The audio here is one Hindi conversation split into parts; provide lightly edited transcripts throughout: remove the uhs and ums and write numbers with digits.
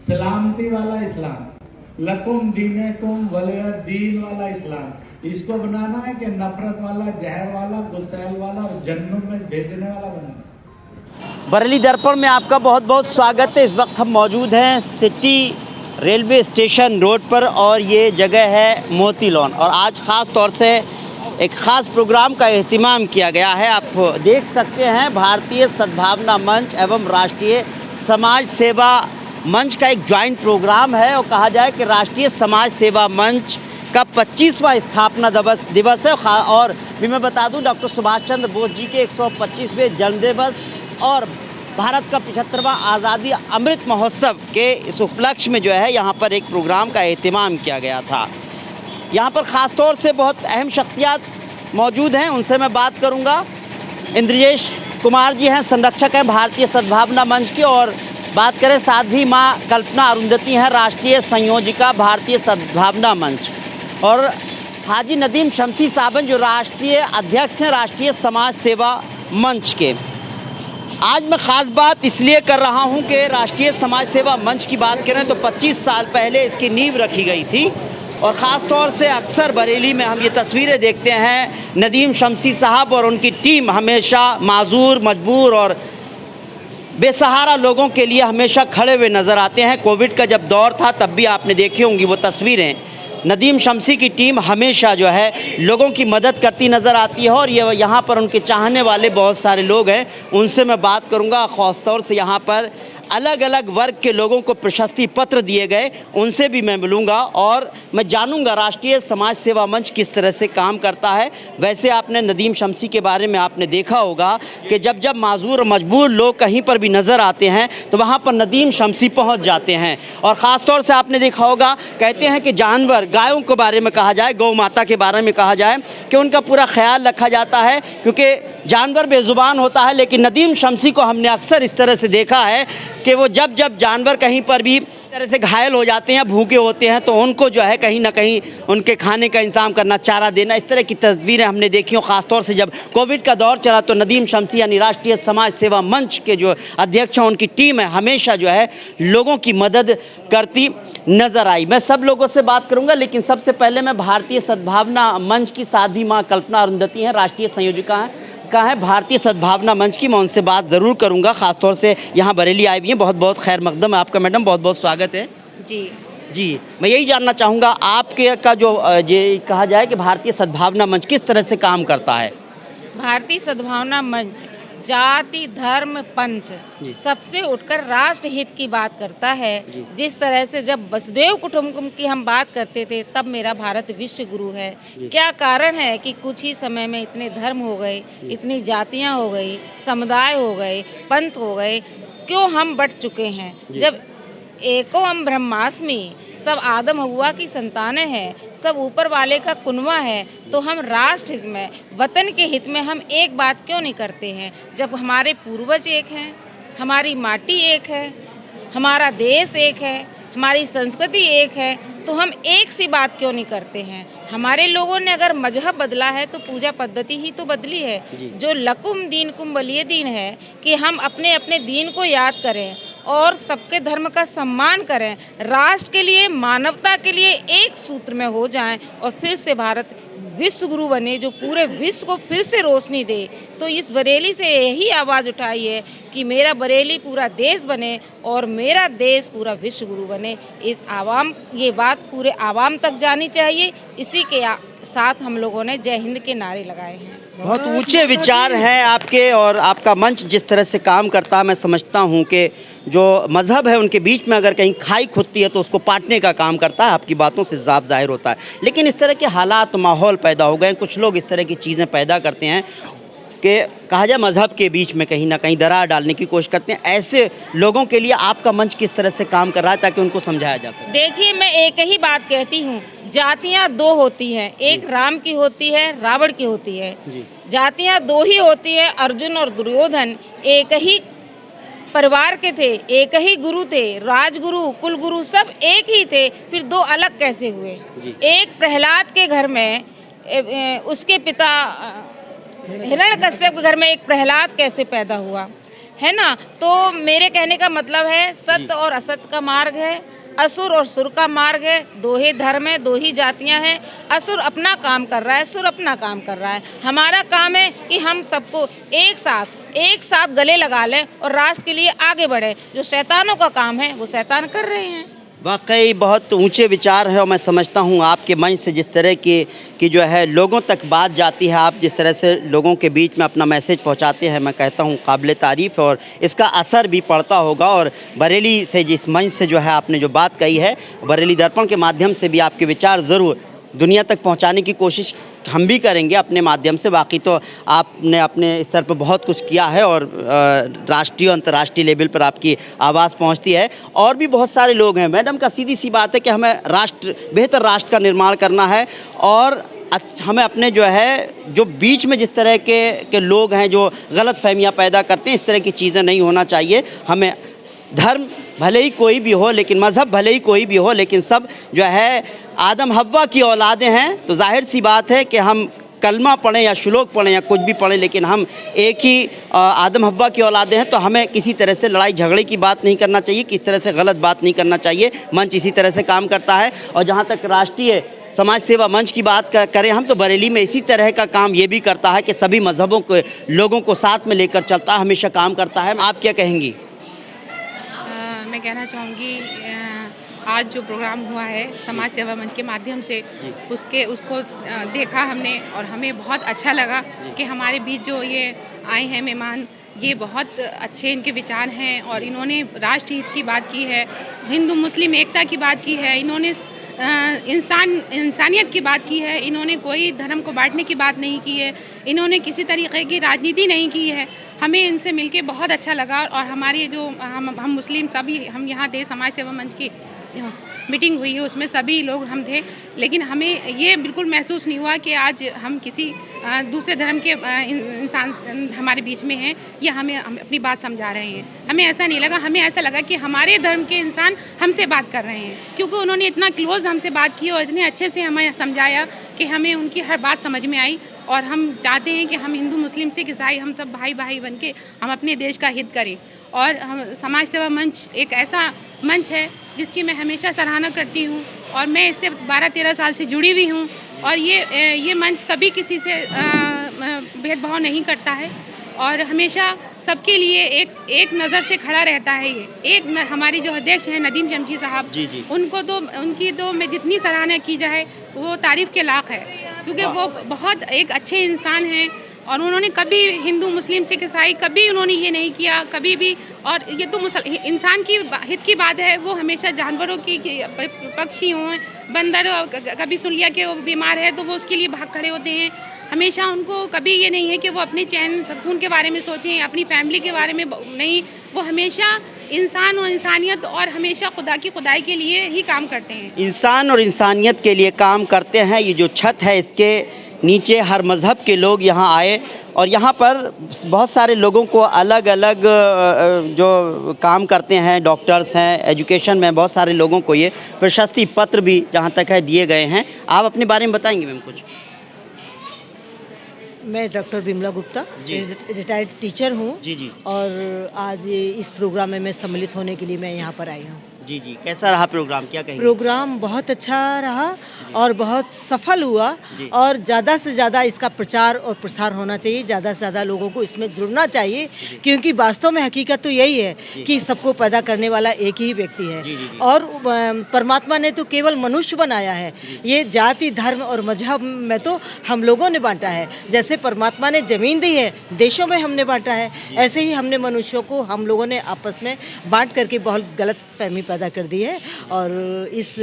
सलामती वाला इस्लाम, लकुम दीनकुम वलिय दीन वाला इस्लाम, इसको बनाना है कि नफरत वाला, जहर वाला, गुस्सैल वाला और जन्नत में भेजने वाला बनाना। बरेली दर्पण में आपका बहुत बहुत स्वागत है। इस वक्त हम मौजूद हैं सिटी रेलवे स्टेशन रोड पर और ये जगह है मोती लॉन, और आज ख़ास तौर से एक ख़ास प्रोग्राम का एहतिमाम किया गया है। आप देख सकते हैं भारतीय सद्भावना मंच एवं राष्ट्रीय समाज सेवा मंच का एक जॉइंट प्रोग्राम है, और कहा जाए कि राष्ट्रीय समाज सेवा मंच का 25वां स्थापना दिवस है। और भी मैं बता दूं, डॉक्टर सुभाष चंद्र बोस जी के 125वें जन्म दिवस और भारत का 75वां आज़ादी अमृत महोत्सव के इस उपलक्ष्य में जो है यहाँ पर एक प्रोग्राम का एहतिमाम किया गया था। यहाँ पर ख़ास तौर से बहुत अहम शख्सियत मौजूद हैं, उनसे मैं बात करूँगा। इंद्रजेश कुमार जी हैं, संरक्षक हैं भारतीय सद्भावना मंच के, और बात करें साध्वी माँ कल्पना अरुंधति हैं, राष्ट्रीय संयोजिका भारतीय सद्भावना मंच, और हाजी नदीम शमसी साहब जो राष्ट्रीय अध्यक्ष हैं राष्ट्रीय समाज सेवा मंच के। आज मैं ख़ास बात इसलिए कर रहा हूं कि राष्ट्रीय समाज सेवा मंच की बात करें तो 25 साल पहले इसकी नींव रखी गई थी, और ख़ास तौर से अक्सर बरेली में हम ये तस्वीरें देखते हैं, नदीम शमसी साहब और उनकी टीम हमेशा माजूर, मजबूर और बेसहारा लोगों के लिए हमेशा खड़े हुए नज़र आते हैं। कोविड का जब दौर था तब भी आपने देखी होंगी वो तस्वीरें। नदीम शमसी की टीम हमेशा जो है लोगों की मदद करती नज़र आती है, और ये यहाँ पर उनके चाहने वाले बहुत सारे लोग हैं, उनसे मैं बात करूँगा। ख़ास तौर से यहाँ पर अलग अलग वर्ग के लोगों को प्रशस्ति पत्र दिए गए, उनसे भी मैं मिलूँगा और मैं जानूँगा राष्ट्रीय समाज सेवा मंच किस तरह से काम करता है। वैसे आपने नदीम शमसी के बारे में आपने देखा होगा कि जब जब माजूर और मजबूर लोग कहीं पर भी नज़र आते हैं तो वहाँ पर नदीम शमसी पहुँच जाते हैं। और ख़ास तौर से आपने देखा होगा, कहते हैं कि जानवर, गायों के बारे में कहा जाए, गौ माता के बारे में कहा जाए कि उनका पूरा ख्याल रखा जाता है, क्योंकि जानवर बेज़ुबान होता है। लेकिन नदीम शमसी को हमने अक्सर इस तरह से देखा है कि वो जब जब जानवर कहीं पर भी तरह से घायल हो जाते हैं, भूखे होते हैं, तो उनको जो है कहीं ना कहीं उनके खाने का इंतजाम करना, चारा देना, इस तरह की तस्वीरें हमने देखी। ख़ास तौर से जब कोविड का दौर चला तो नदीम शमसी यानी राष्ट्रीय समाज सेवा मंच के जो अध्यक्ष हैं, उनकी टीम है हमेशा जो है लोगों की मदद करती नज़र आई। मैं सब लोगों से बात करूँगा, लेकिन सबसे पहले मैं भारतीय सद्भावना मंच की साध्वी माँ कल्पना अरुंधति हैं, राष्ट्रीय संयोजिका है भारतीय सद्भावना मंच की, मैं उनसे बात ज़रूर करूंगा। ख़ास तौर से यहाँ बरेली आई हुई हैं। बहुत बहुत खैर मकदम है आपका मैडम, बहुत बहुत स्वागत है। जी मैं यही जानना चाहूँगा आपके का जो ये कहा जाए कि भारतीय सद्भावना मंच किस तरह से काम करता है। भारतीय सद्भावना मंच जाति, धर्म, पंथ सबसे उठकर राष्ट्र हित की बात करता है। जिस तरह से जब वसुदेव कुटुंबकम की हम बात करते थे, तब मेरा भारत विश्व गुरु है। क्या कारण है कि कुछ ही समय में इतने धर्म हो गए, इतनी जातियां हो गई, समुदाय हो गए, पंथ हो गए, क्यों हम बट चुके हैं। जब एको हम ब्रह्मास्मि, सब आदम हव्वा की संतानें हैं, सब ऊपर वाले का कुनवा है, तो हम राष्ट्र हित में, वतन के हित में हम एक बात क्यों नहीं करते हैं। जब हमारे पूर्वज एक हैं, हमारी माटी एक है, हमारा देश एक है, हमारी संस्कृति एक है, तो हम एक सी बात क्यों नहीं करते हैं। हमारे लोगों ने अगर मजहब बदला है तो पूजा पद्धति ही तो बदली है। जो लकुम दीनकुम वलिय दीन है कि हम अपने अपने दीन को याद करें और सबके धर्म का सम्मान करें, राष्ट्र के लिए, मानवता के लिए एक सूत्र में हो जाएं, और फिर से भारत विश्व गुरु बने, जो पूरे विश्व को फिर से रोशनी दे। तो इस बरेली से यही आवाज़ उठाई है कि मेरा बरेली पूरा देश बने और मेरा देश पूरा विश्व गुरु बने। इस आवाम, ये बात पूरे आवाम तक जानी चाहिए। इसी के साथ हम लोगों ने जय हिंद के नारे लगाए हैं। बहुत ऊंचे विचार हैं आपके, और आपका मंच जिस तरह से काम करता है, मैं समझता हूं कि जो मज़हब है उनके बीच में अगर कहीं खाई खुदती है तो उसको पाटने का काम करता है। आपकी बातों से साफ जाहिर होता है। लेकिन इस तरह के हालात, माहौल पैदा हो गए, कुछ लोग इस तरह की चीज़ें पैदा करते हैं कि कहा जाए मज़हब के बीच में कहीं ना कहीं दरार डालने की कोशिश करते हैं। ऐसे लोगों के लिए आपका मंच किस तरह से काम कर रहा है ताकि उनको समझाया जा सके। देखिए, मैं एक ही बात कहती हूँ, जातियाँ दो होती हैं, एक राम की होती है, रावण की होती है। जातियाँ दो ही होती है, अर्जुन और दुर्योधन एक ही परिवार के थे, एक ही गुरु थे, राजगुरु, कुल गुरु सब एक ही थे, फिर दो अलग कैसे हुए। एक प्रहलाद के घर में उसके पिता हिरण्यकश्यप के घर में एक प्रहलाद कैसे पैदा हुआ। है ना। तो मेरे कहने का मतलब है सत्य और असत्य का मार्ग है, असुर और सुर का मार्ग है। दो ही धर्म है, दो ही जातियां हैं। असुर अपना काम कर रहा है, सुर अपना काम कर रहा है। हमारा काम है कि हम सबको एक साथ गले लगा लें और राष्ट्र के लिए आगे बढ़ें। जो शैतानों का काम है वो शैतान कर रहे हैं। वाकई बहुत ऊंचे विचार है और मैं समझता हूं आपके मंच से जिस तरह की जो है लोगों तक बात जाती है, आप जिस तरह से लोगों के बीच में अपना मैसेज पहुंचाते हैं, मैं कहता हूं काबिल तारीफ़, और इसका असर भी पड़ता होगा। और बरेली से जिस मंच से जो है आपने जो बात कही है, बरेली दर्पण के माध्यम से भी आपके विचार ज़रूर दुनिया तक पहुंचाने की कोशिश हम भी करेंगे अपने माध्यम से। बाकी तो आपने अपने स्तर पर बहुत कुछ किया है और राष्ट्रीय अंतर्राष्ट्रीय लेवल पर आपकी आवाज़ पहुंचती है। और भी बहुत सारे लोग हैं। मैडम का सीधी सी बात है कि हमें बेहतर राष्ट्र का निर्माण करना है और हमें अपने जो है जो बीच में जिस तरह के लोग हैं जो गलत फहमियाँ पैदा करते हैं, इस तरह की चीज़ें नहीं होना चाहिए। हमें धर्म भले ही कोई भी हो, लेकिन मज़हब भले ही कोई भी हो, लेकिन सब जो है आदम हव्वा की औलादें हैं। तो जाहिर सी बात है कि हम कलमा पढ़ें या श्लोक पढ़ें या कुछ भी पढ़ें, लेकिन हम एक ही आदम हव्वा की औलादें हैं। तो हमें किसी तरह से लड़ाई झगड़े की बात नहीं करना चाहिए, किसी तरह से गलत बात नहीं करना चाहिए। मंच इसी तरह से काम करता है। और जहाँ तक राष्ट्रीय समाज सेवा मंच की बात करें हम, तो बरेली में इसी तरह का काम ये भी करता है कि सभी मज़हबों के लोगों को साथ में लेकर चलता है, हमेशा काम करता है। आप क्या कहेंगी? मैं कहना चाहूँगी आज जो प्रोग्राम हुआ है समाज सेवा मंच के माध्यम से, उसको देखा हमने और हमें बहुत अच्छा लगा कि हमारे बीच जो ये आए हैं मेहमान, ये बहुत अच्छे इनके विचार हैं और इन्होंने राष्ट्र हित की बात की है, हिंदू मुस्लिम एकता की बात की है, इन्होंने इंसानियत की बात की है, इन्होंने कोई धर्म को बांटने की बात नहीं की है, इन्होंने किसी तरीके की राजनीति नहीं की है। हमें इनसे मिलके बहुत अच्छा लगा और हमारी जो हम मुस्लिम सभी हम यहाँ थे, समाज सेवा मंच की मीटिंग हुई है उसमें सभी लोग हम थे, लेकिन हमें ये बिल्कुल महसूस नहीं हुआ कि आज हम किसी दूसरे धर्म के इंसान हमारे बीच में हैं या हम अपनी बात समझा रहे हैं। हमें ऐसा नहीं लगा, हमें ऐसा लगा कि हमारे धर्म के इंसान हमसे बात कर रहे हैं, क्योंकि उन्होंने इतना क्लोज हमसे बात की और इतने अच्छे से हमें समझाया कि हमें उनकी हर बात समझ में आई। और हम चाहते हैं कि हम हिंदू मुस्लिम सिख ईसाई हम सब भाई भाई बन के हम अपने देश का हित करें। और हम समाज सेवा मंच एक ऐसा मंच है जिसकी मैं हमेशा सराहना करती हूँ और मैं इससे 12-13 साल से जुड़ी हुई हूँ। और ये मंच कभी किसी से भेदभाव नहीं करता है और हमेशा सबके लिए एक नज़र से खड़ा रहता है। ये हमारी जो अध्यक्ष हैं नदीम शमशी साहब, उनकी तो मैं जितनी सराहना की जाए वो तारीफ़ के लायक है, क्योंकि वो बहुत एक अच्छे इंसान हैं और उन्होंने कभी हिंदू मुस्लिम सिख ईसाई कभी उन्होंने ये नहीं किया कभी भी। और ये तो इंसान की हित की बात है, वो हमेशा जानवरों की पक्षी हों, बंदर कभी सुन लिया कि वो बीमार है तो वो उसके लिए भाग खड़े होते हैं। हमेशा उनको कभी ये नहीं है कि वो अपने चैन सुकून के बारे में सोचें, अपनी फैमिली के बारे में नहीं, वो हमेशा इंसान और इंसानियत और हमेशा खुदा की खुदाई के लिए ही काम करते हैं। इंसान और इंसानियत के लिए काम करते हैं। ये जो छत है इसके नीचे हर मज़हब के लोग यहाँ आए और यहाँ पर बहुत सारे लोगों को अलग अलग जो काम करते हैं, डॉक्टर्स हैं, एजुकेशन में बहुत सारे लोगों को ये प्रशस्ति पत्र भी जहाँ तक है दिए गए हैं। आप अपने बारे में बताएंगे मैम कुछ? मैं doctor Bimla Gupta retired teacher हूँ जी। और आज इस प्रोग्राम में मैं सम्मिलित होने के लिए मैं यहाँ पर आई हूँ। जी। कैसा रहा प्रोग्राम, क्या कहेंगे? प्रोग्राम बहुत अच्छा रहा और बहुत सफल हुआ और ज़्यादा से ज़्यादा इसका प्रचार और प्रसार होना चाहिए, ज़्यादा से ज़्यादा लोगों को इसमें जुड़ना चाहिए, क्योंकि वास्तव में हकीकत तो यही है कि सबको पैदा करने वाला एक ही व्यक्ति है और परमात्मा ने तो केवल मनुष्य बनाया है। ये जाति धर्म और मजहब में तो हम लोगों ने बांटा है। जैसे परमात्मा ने ज़मीन दी है, देशों में हमने बांटा है, ऐसे ही हमने मनुष्यों को हम लोगों ने आपस में बांट करके बहुत गलत फहमी पैदा कर दी है। और इस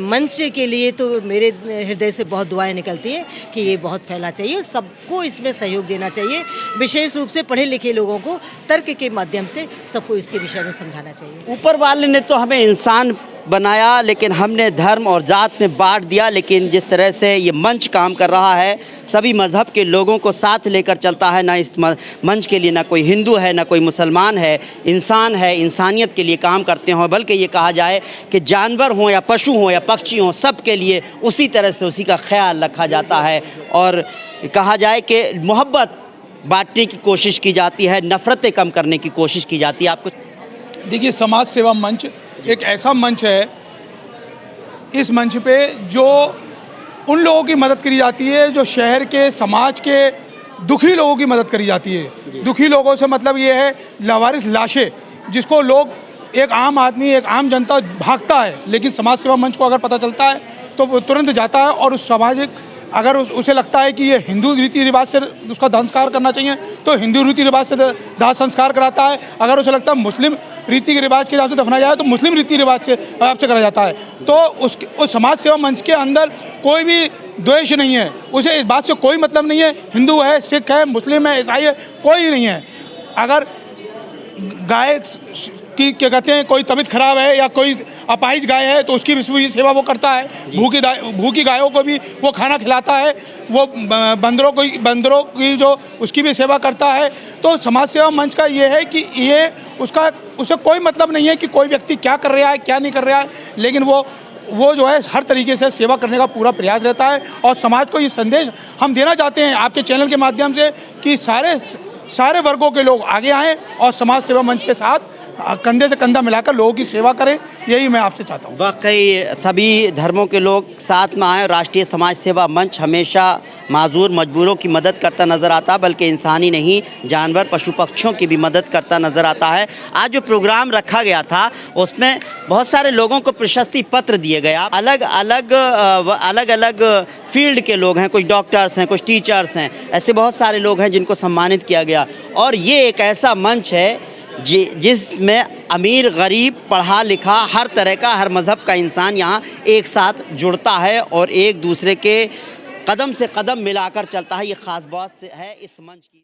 मंच के लिए तो मेरे हृदय से बहुत दुआएं निकलती हैं कि ये बहुत फैलना चाहिए, सबको इसमें सहयोग देना चाहिए, विशेष रूप से पढ़े लिखे लोगों को तर्क के माध्यम से सबको इसके विषय में समझाना चाहिए। ऊपर वाले ने तो हमें इंसान बनाया, लेकिन हमने धर्म और जात में बांट दिया। लेकिन जिस तरह से ये मंच काम कर रहा है, सभी मज़हब के लोगों को साथ लेकर चलता है। ना इस मंच के लिए ना कोई हिंदू है, ना कोई मुसलमान है, इंसान है, इंसानियत के लिए काम करते हों। बल्कि ये कहा जाए कि जानवर हों या पशु हों या पक्षी हों, सब के लिए उसी तरह से उसी का ख्याल रखा जाता है। और कहा जाए कि मोहब्बत बांटने की कोशिश की जाती है, नफ़रतें कम करने की कोशिश की जाती है। आपको देखिए, समाज सेवा मंच एक ऐसा मंच है, इस मंच पे जो उन लोगों की मदद करी जाती है जो शहर के, समाज के दुखी लोगों की मदद करी जाती है। दुखी लोगों से मतलब ये है लावारिस लाशें, जिसको लोग, एक आम आदमी, एक आम जनता भागता है, लेकिन समाज सेवा मंच को अगर पता चलता है तो वो तुरंत जाता है और उस सामाजिक, अगर उसे लगता है कि ये हिंदू रीति रिवाज से उसका दाह संस्कार करना चाहिए तो हिंदू रीति रिवाज से दाह संस्कार कराता है। अगर उसे लगता है मुस्लिम रीति रिवाज के हिसाब से दफनाया जाए तो मुस्लिम रीति रिवाज से आपसे करा जाता है। तो उस समाज सेवा मंच के अंदर कोई भी द्वेष नहीं है, उसे इस बात से कोई मतलब नहीं है हिंदू है, सिख है, मुस्लिम है, ईसाई है, कोई नहीं है। अगर गाय की क्या कहते हैं, कोई तबीयत खराब है या कोई अपाहिज गाय है तो उसकी भी सेवा वो करता है। भूखी गायों को भी वो खाना खिलाता है, वो बंदरों की जो उसकी भी सेवा करता है। तो समाज सेवा मंच का ये है कि ये उसे कोई मतलब नहीं है कि कोई व्यक्ति क्या कर रहा है क्या नहीं कर रहा है, लेकिन वो जो है हर तरीके से सेवा करने का पूरा प्रयास रहता है। और समाज को ये संदेश हम देना चाहते हैं आपके चैनल के माध्यम से कि सारे वर्गों के लोग आगे आएँ और समाज सेवा मंच के साथ कंधे से कंधा मिलाकर लोगों की सेवा करें, यही मैं आपसे चाहता हूँ। वाकई सभी धर्मों के लोग साथ में आए। राष्ट्रीय समाज सेवा मंच हमेशा माजूर मजबूरों की मदद करता नज़र आता है, बल्कि इंसानी नहीं, जानवर, पशु पक्षियों की भी मदद करता नज़र आता है। आज जो प्रोग्राम रखा गया था उसमें बहुत सारे लोगों को प्रशस्ति पत्र दिए गए। अलग अलग फील्ड के लोग हैं, कुछ डॉक्टर्स हैं, कुछ टीचर्स हैं, ऐसे बहुत सारे लोग हैं जिनको सम्मानित किया गया। और ये एक ऐसा मंच है जिसमें अमीर, गरीब, पढ़ा लिखा, हर तरह का, हर मज़हब का इंसान यहाँ एक साथ जुड़ता है और एक दूसरे के कदम से कदम मिलाकर चलता है। ये ख़ास बात है इस मंच की।